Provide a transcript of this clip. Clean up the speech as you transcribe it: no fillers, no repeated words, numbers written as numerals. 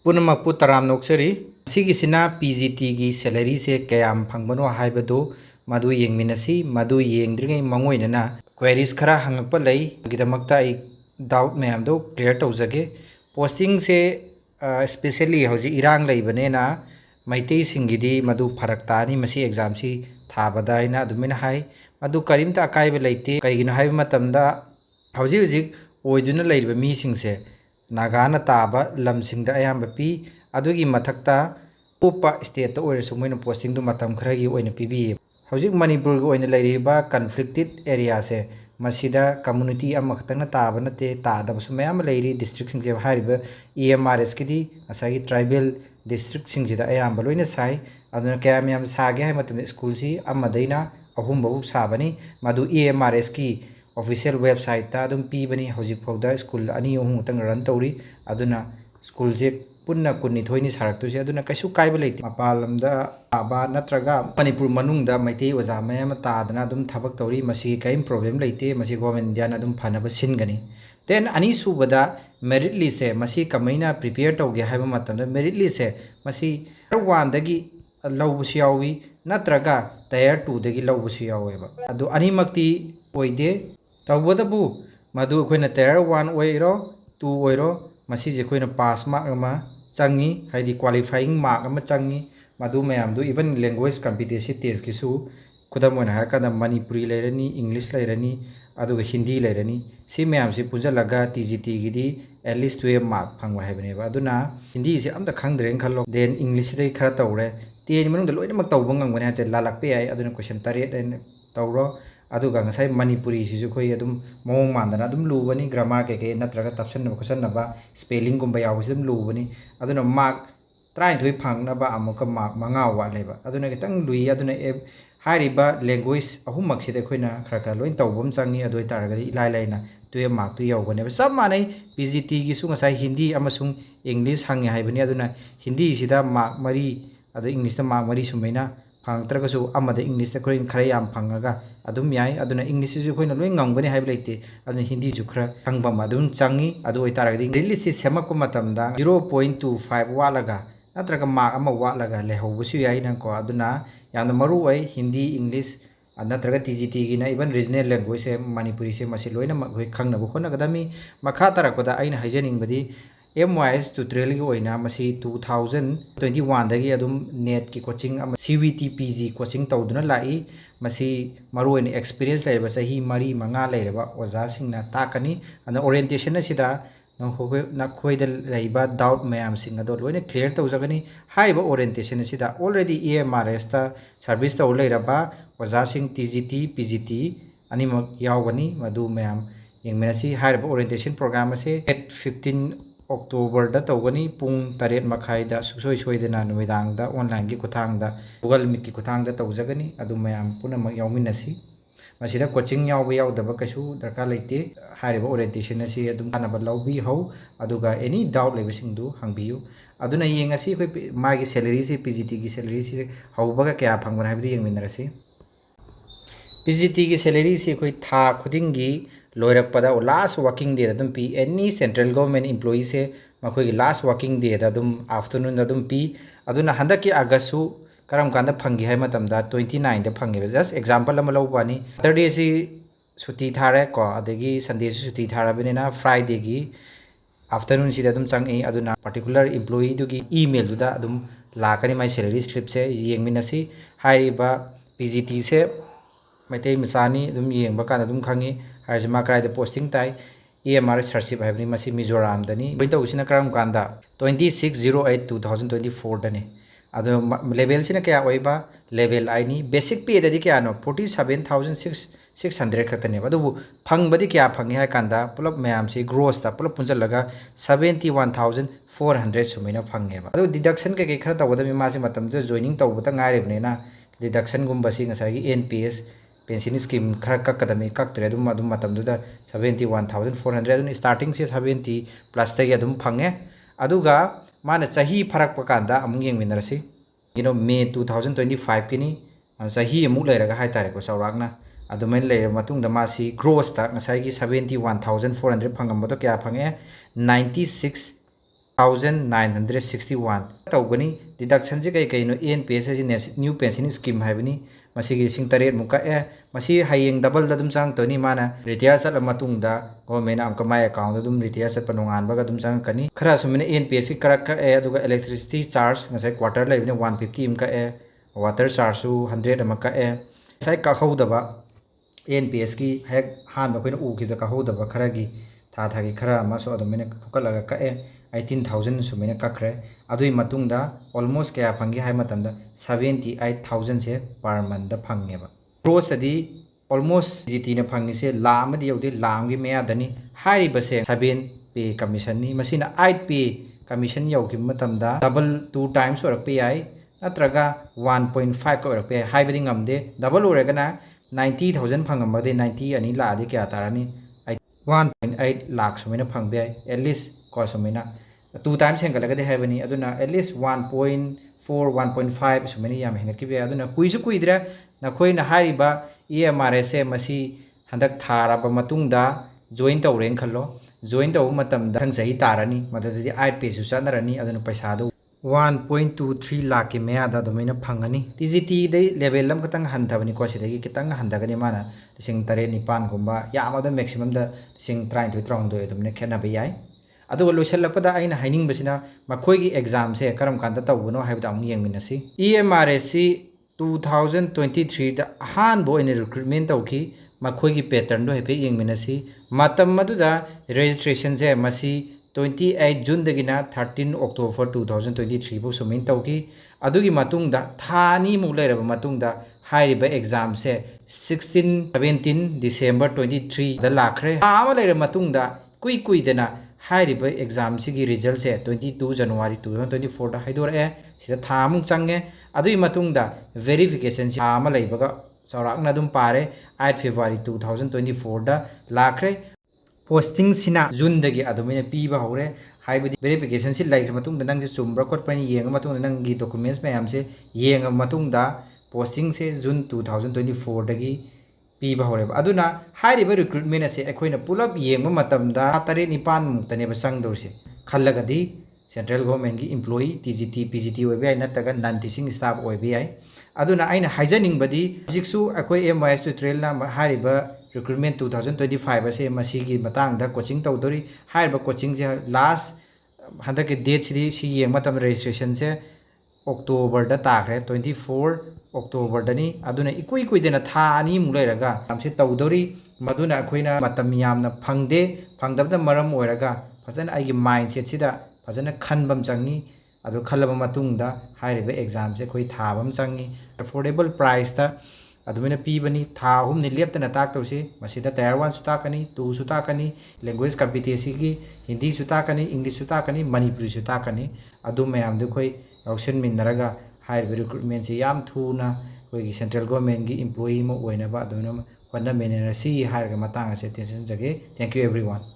पुनमकपु तराम नोक्सरी सिगिसिना PGT की salary से कयाम फंगबनो हाइबदो मधु येंगमिनसी मधु येंगद्रिङै मंगोइनना queries खरा हंगप लई गिदमकता आई डाउट मैमदो क्लियर तौजगे पोस्टिंग से स्पेशली हौजी इरांग लईबनेना मैतै सिंगिदी मधु फरकतानी मसी एग्जाम सी थाबदाइना अदुमिना हाई मधु करीमता अकाइबे लैते कईगिनो हाइब मतमदा हौजी हौजी ओइदुना लैरिबा मीसिंगसे नागाना ताबा लमसिंगदा अयाम्बा पी अदुगी मथक्ता पोपा स्टेट ओइरसु मोइना पोस्टिंग दु मतम खरगी ओइना पीबी हौजिक मणिपुर गी ओइना लैरिबा कन्फ्लिक्टेड एरिया से मसीदा कम्युनिटी अमखतंगना ताबा नते तादबसु मयाम लैरि डिस्ट्रिक्ट सिंगजे हारिबा EMRS किदी असागी ट्राइबल डिस्ट्रिक्ट सिंगजिदा अयाम्बा लोइना साइ अदुना कयाम याम सागे हाइ मतम स्कूल सी अमदैना अहुम बहु साबनी मधु EMRS की ऑफिशियल वेबसाइट ता अदुम पीबनी हौजिक फौदा स्कूल अनी अहुम तंग रन तौरी अदुना स्कूल से पुन्ना कुन्नी थोइनी सारक्तुसे अदुना कैसु काइबा लैते मपालमदा आबा नत्रगा मणिपुर मनुंगदा मैतै ओजा मयाम तादना अदुम थबक तौरी मसी काइम प्रॉब्लम लैते मसी गवर्नमेंट इंडिया अदुम फनबा सिनगनी देन अनी सुबदा मेरिट लिस्ट से मसी कमैना प्रिपेयर तौगे हाइबा मतमदा मेरिट लिस्ट से मसी टायर 1 दगी लौबसु यावी नत्रगा टायर 2 दगी लौबसु यावेबा अदु अनीमक्ति ओइदे तौबदबु मधु अखोइना टायर 1 ओइरो 2 ओइरो मसीजे अखोइना पास मार्क अमा चंगी हाइदि क्वालिफाइंग मार्क अमा चंगी मधु मयामदु इवन लैंग्वेज कॉम्पिटिटिव टेस्ट किसु खुदम ओइना हारकादा मणिपुरी लैरनी इंग्लिश लैरनी अदुगा हिंदी लैरनी सी मयामसे पुंजलगा TGT गिदी एटलीस्ट 12 मार्क फंगवा हाइबनेबा अदुना हिंदी से अमता खंगद्रेन खल्लो देन इंग्लिश दे खरा तौरे तेन मनुंग लोइनमक तौबा ngangbane हाते लालाकपे याय अदुना question 8 तौरो अदुगा ngasai manipuri sisu khoi adum mong mandana adum lubani grammar ke natraga tapsan khosanaba spelling gumba yawsim lubani aduna mark try thui phangna ba amuka mark manga wa leba aduna kitang lui aduna hariba language ahumak sida khoina khara loin tawbom changi adoi taraga ilai laina 12 mark tu yawgane sab manai PGT gi su ngasai hindi amasung english hangi haibani aduna hindi sida mark mari adu english ta mark mari sumaina फंगत्रगसु अमद English त खोइन खरे याम फंगगा अदुम याय अदुना English जु खोइन लोइ ngangबनि HYBE लैते अदुना हिंदी जु खरा फंगबम अदुम चंगी अदु ओइतारगदि रिलीज सेमक मतमदा 0.25 वालगा नत्रगा मार्क अमा वालगा लेहौबसु याय नंको अदुना याम मरु ओइ हिंदी इंग्लिश नत्रगा TGT गिना इवन रीजनल लैंग्वेज से मणिपुरी से मसी लोइना मखै खंगनबो खोनगदमी मखा तरकदा आइना हाइजनिंगबदि EMRS tutorial की ओइना मसी 2021 दगी अदुम नेट की कोचिंग CVT PG कोचिंग तौदुना लाई मसी मरोइन एक्सपीरियंस लेबा सही मरी मंगा लेबा ओजा सिंगना ताकनी अन ओरिएंटेशन सिदा नखोइद लेबा डाउट मयाम सिंग अदो लोइना क्लियर तौजगनी हाइबा ओरिएंटेशन सिदा ऑलरेडी EMRS ता सर्विस तौ लेरबा ओजा सिंग TGT PGT अनिमक यावगनी मदु मयाम यंगमेनसी हाइबा ओरिएंटेशन प्रोग्राम से 15 October da tawgani pung 8 makhai da suksoi soidena nuidang da online ki kuthang da Google Meet ki kuthang da tawjagani adu mayam puna mak yauminasi masida coaching yaw yaw da ba kasu darka leite hariba orientation asi adum kanaba lawbi ho aduga any doubt lebising du hangbiu aduna yengasi khoi magi salary si PGT ki salary si haubaga kya phangban haibdi yengminarasi PGT ki salary si khoi tha khudingi लोरकपदा last working day अदुम पी any central government employee से मखोई last working day अदुम afternoon अदुम पी अदुना हंदकी अगस्टु करम कांदा फंगी है मतमदा 29 दा फंगे जस्ट एग्जांपल अमा लौबानी सैटरडे सी छुट्टी थारे को अदगी संडे सी छुट्टी थाराबनेना फ्राइडे की आफ्टरनून सी अदुम चंगी अदुना पर्टिकुलर एम्प्लॉई दुगी ईमेल दुदा अदुम लाकनी माय सैलरी स्लिप से येंगमिनसी हाइबा PGT से मैतै मसानी अदुम येंगबा कान अदुम खंगी हाइजमा क्राइद पोस्टिंग ताई EMRS सर्चिप हाइबनी मसी मिजोराम दनी बिंता उसिना करम कांदा 26/08/2024 दने अदो लेवल सिना क्या ओइबा लेवल आइनी बेसिक पे ददी क्या नो 47,600 खतने अदो फंगबदी क्या फंगे है कांदा पुलब मयाम से ग्रोस ता पुलब पुंजलगा 71,400 सुमेना फंगेबा अदो डिडक्शन के खरा तवदमी मासे मतम दो जॉइनिंग तवबता ngarebneना डिडक्शन गुम्बसी ngसागी NPS पेंशन स्कीम खरा कक्कदमी कक्तरे अदुम अदुम मतमदुदा 71,400 अदुन स्टार्टिंग से 70 प्लस तगी अदुम फंगे अदुगा माना चाही फरक पकांदा अमुंग येंगमिनरसी मे 2025 किनी चाही अमुक लेरगा हाइतारेको चौराकना अदुमेन लेर मतुंगदा मासी ग्रोस ता ngसागी 71,400 फंगमबदो क्या फंगे 96 1961 तौगनी डिडक्शन से कई कई ENPS न्यू पेंशन स्कीम है मसीगी 8,000 मुक कए मसी हयेंग डबल दम चांग तोनी माना रिटायर चल मतुंगदा गवर्नमेंट अमका माय अकाउंट दम रिटायर चल पनोंगान बगा दम चांग कनी खरा सुमिने ENPS की करक कए अदुगा इलेक्ट्रिसिटी चार्ज ngasai क्वार्टर लेबिने 150 मुक कए वाटर चार्ज सु 100 मुक कए sai का खौदबा ENPS की हेक हान बखोइन उखिदा का खौदबा खरागी था की खरा मासो अदमिने फुकलगा कए 18,000 सुमिने कखरे अदुई मतुंगदा ऑलमोस्ट क्या फंगी हाय मतंदा 78,000 से पर मंथ दा फंगेबा ग्रोस अदी ऑलमोस्ट जीटी ने फंगी से लाम दी यौदे लाम की मेयादनी हारी बसे 7 पे कमीशन नि मसिना 8 पे कमीशन यौकी मतंदा डबल 2 टाइम्स और पे आई नत्रगा 1.5 को और पे हाई बदिंग amde डबल ओरेगना 90,000 फंगमबदे 90 अनि लादे क्या तारानी 1.8 लाख सुमिना फंगबे एटलीस्ट को सुमिना 2 times हेंगलगदे हैबनी अदुना एटलीस्ट 1.4 1.5 सुमिना याम हेंगकिबे अदुना कुइसु कुइद्रा नखोइना हारिबा EMRS से मसी हंदक थाराबा मतुंगदा जॉइन तौरेन खल्लो जॉइन तौ मतमदा थंग सही तारानी मददि 8 पे सु चनरनी अदुना पैसादो 1.23 लाख की मेयादा दोमिना फंगनी TGT दे लेवल लम खतंग हंथबनी को सिदगी खतंग हंदगनी माना लिसिंग 9 गुंबा यामदा मैक्सिमम दा लिसिंग 33 दुमने खेनाबे याय अदुगा लोइसलपदा आइना हाइनिंग बसिना मखोइगी एग्जाम से करम कांदा तौबनो हाइबदा अमु येंगमिनसी EMRS 2023 दा हान बो इन रिक्रूटमेंट तौखी मखोइगी पैटर्न दो हेपे येंगमिनसी मतम मदुदा रजिस्ट्रेशन से मसी 28 जून दगिना 13 अक्टोबर 2023 बो सुमिन तौकी अदुगी मतुंगदा थानी मु लेरब मतुंगदा हाइरिबा एग्जाम से 17 डिसेंबर 23 दा लाखरे आमा लेर मतुंगदा कुई कुइदना हाइरिबा एग्जाम सिगी रिजल्ट से 22 जनवरी 2024 दा हाइदोरए सिदा थामु चंगे अदुई मतुंगदा वेरिफिकेशन से आमा लेबगा चौराकना दुम पारे 8 फरवरी 2024 दा लाखरे पोस्टिंग सिना जून दगी अदुमिने पीबा हौरे हाइबदी वेरिफिकेशन से लाइख मतुंग दा नंग चुम्ब्रा कोटपनि येंग मतुंग नंगी डॉक्यूमेंट्स मैम से येंग मतुंग दा पोस्टिंग से जून 2024 दगी पीबा हौरे अदुना हाइरिबा रिक्रूटमेंट से अखोइना पुलप येंग मतमदा 3-9 मुक्तने बसंग दोरसे खल्लगदी सेंट्रल गवर्नमेंट की एम्प्लॉई TGT PGT ओइबे आइ नतगा नॉन टीचिंग स्टाफ ओइबे आइ अदुना आइना हाइजनिंगबदी जिक्सु अखोइ EMRS ट्रेल ना हाइरिबा रिक्रूटमेंट 2025 से मसीगी मतंग दा कोचिंग तौदोरी हाइरिबा कोचिंग से लास्ट हंदक के डेट सी येंग मतम रजिस्ट्रेशन से अक्टोबर दा ताखरे 24 अक्टोबर दनी अदुना इकुई कुइदेना था अनि मु लेरगा हमसे तौदोरी मदुना अखोइना मतम यामना फंगदे फंगदबदा मरम ओइरगा फजन आइगी माइंडसेट सिदा फजन खनबम चंगी अदु खलबा मतुंगदा हाइरिबा एग्जाम से कोई थाबम चंगी अफोर्डेबल प्राइस ता अदुमिना पीबनी था हुमनि लेप्तना ताकतौसे मसिदा टायर 1 सुताकनी 2 सुताकनी लैंग्वेज कॉम्पिटेंसी की हिंदी सुताकनी इंग्लिश सुताकनी मणिपुरी सुताकनी अदु मयाम दु खोइ ऑप्शन मिनरगा हाइरिबा रिक्रूटमेंट से याम थुना कोई सेंट्रल गवर्नमेंट की एम्प्लॉई मो ओइनबा अदुना वन्ना मेनेरसी हाइरगा मतंग से टेंशन जगे थैंक यू एवरीवन